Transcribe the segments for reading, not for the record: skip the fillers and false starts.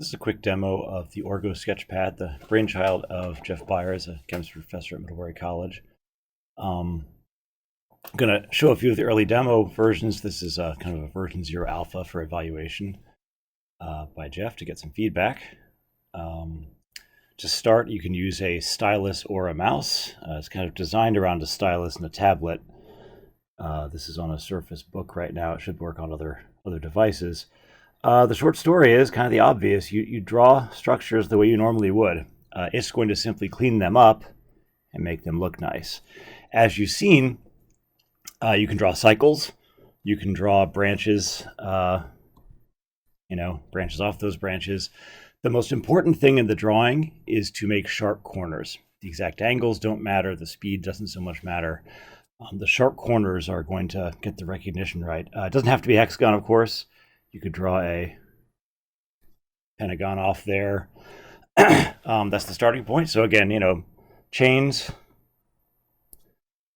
This is a quick demo of the Orgo-Sketchpad, the brainchild of Jeff Byers, a chemistry professor at Middlebury College. I'm going to show a few of the early demo versions. This is kind of a version 0 alpha for evaluation by Jeff to get some feedback. To start, you can use a stylus or a mouse. It's kind of designed around a stylus and a tablet. This is on a Surface Book right now. It should work on other devices. The short story is kind of the obvious. You draw structures the way you normally would. It's going to simply clean them up and make them look nice. As you've seen, you can draw cycles. You can draw branches, branches off those branches. The most important thing in the drawing is to make sharp corners. The exact angles don't matter. The speed doesn't so much matter. The sharp corners are going to get the recognition right. It doesn't have to be hexagon, of course. You could draw a pentagon off there. That's the starting point. So again, chains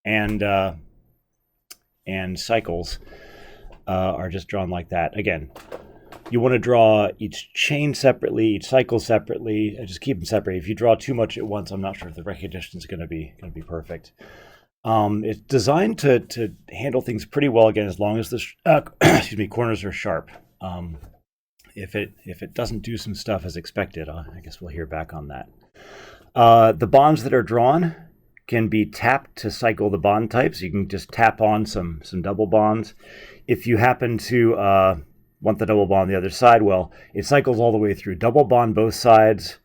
and cycles are just drawn like that. Again, you want to draw each chain separately, each cycle separately, and just keep them separate. If you draw too much at once, I'm not sure if the recognition is going to be perfect. It's designed to handle things pretty well, again, as long as the corners are sharp. If it doesn't do some stuff as expected, I guess we'll hear back on that. The bonds that are drawn can be tapped to cycle the bond types. You can just tap on some double bonds. If you happen to want the double bond on the other side, well, it cycles all the way through. Double bond both sides.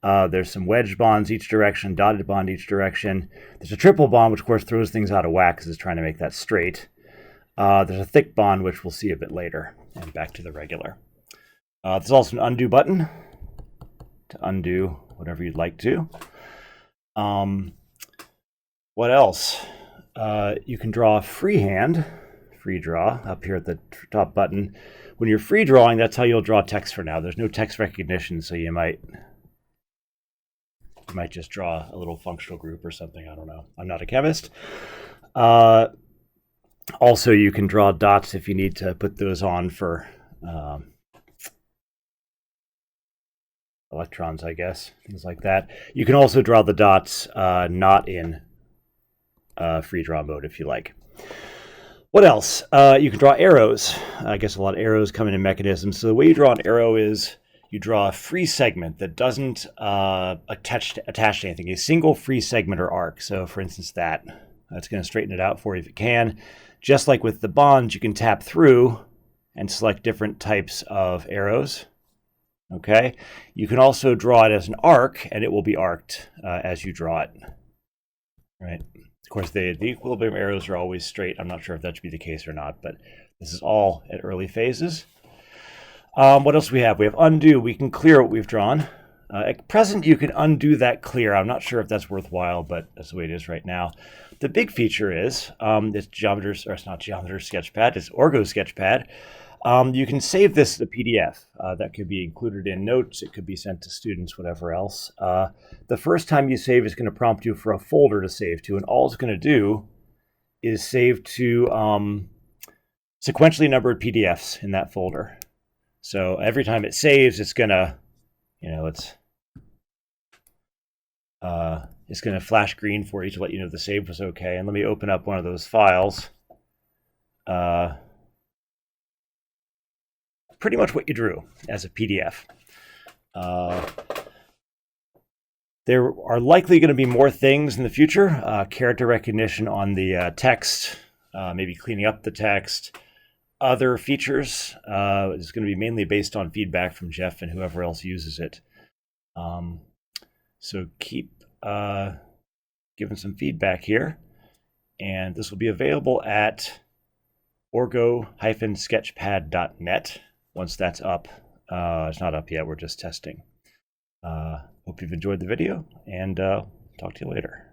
There's some wedge bonds each direction, dotted bond each direction. There's a triple bond, which of course throws things out of whack because it's trying to make that straight. There's a thick bond, which we'll see a bit later. And back to the regular. There's also an undo button to undo whatever you'd like to. What else? You can draw freehand, free draw, up here at the top button. When you're free drawing, that's how you'll draw text for now. There's no text recognition, so you might just draw a little functional group or something. I don't know. I'm not a chemist. Also, you can draw dots if you need to put those on for electrons, I guess, things like that. You can also draw the dots not in free draw mode if you like. What else? You can draw arrows. I guess a lot of arrows come in a mechanism. So the way you draw an arrow is you draw a free segment that doesn't attach to anything, a single free segment or arc. So for instance, that's going to straighten it out for you if it can. Just like with the bonds, you can tap through and select different types of arrows. Okay. You can also draw it as an arc, and it will be arced as you draw it. Right. Of course, the equilibrium arrows are always straight. I'm not sure if that should be the case or not, but this is all at early phases. What else do we have? We have undo. We can clear what we've drawn. At present, you can undo that clear. I'm not sure if that's worthwhile, but that's the way it is right now. The big feature is it's not Geometer Sketchpad. It's Orgo-Sketchpad. You can save this as a PDF. That could be included in notes. It could be sent to students, whatever else. The first time you save is going to prompt you for a folder to save to, and all it's going to do is save to sequentially numbered PDFs in that folder. So every time it saves, it's going to, it's going to flash green for you to let you know the save was okay. And let me open up one of those files. Pretty much what you drew as a PDF. There are likely going to be more things in the future. Character recognition on the text, maybe cleaning up the text. Other features is going to be mainly based on feedback from Jeff and whoever else uses it. So keep giving some feedback here. And this will be available at orgo-sketchpad.net. Once that's up. It's not up yet. We're just testing. Hope you've enjoyed the video, and talk to you later.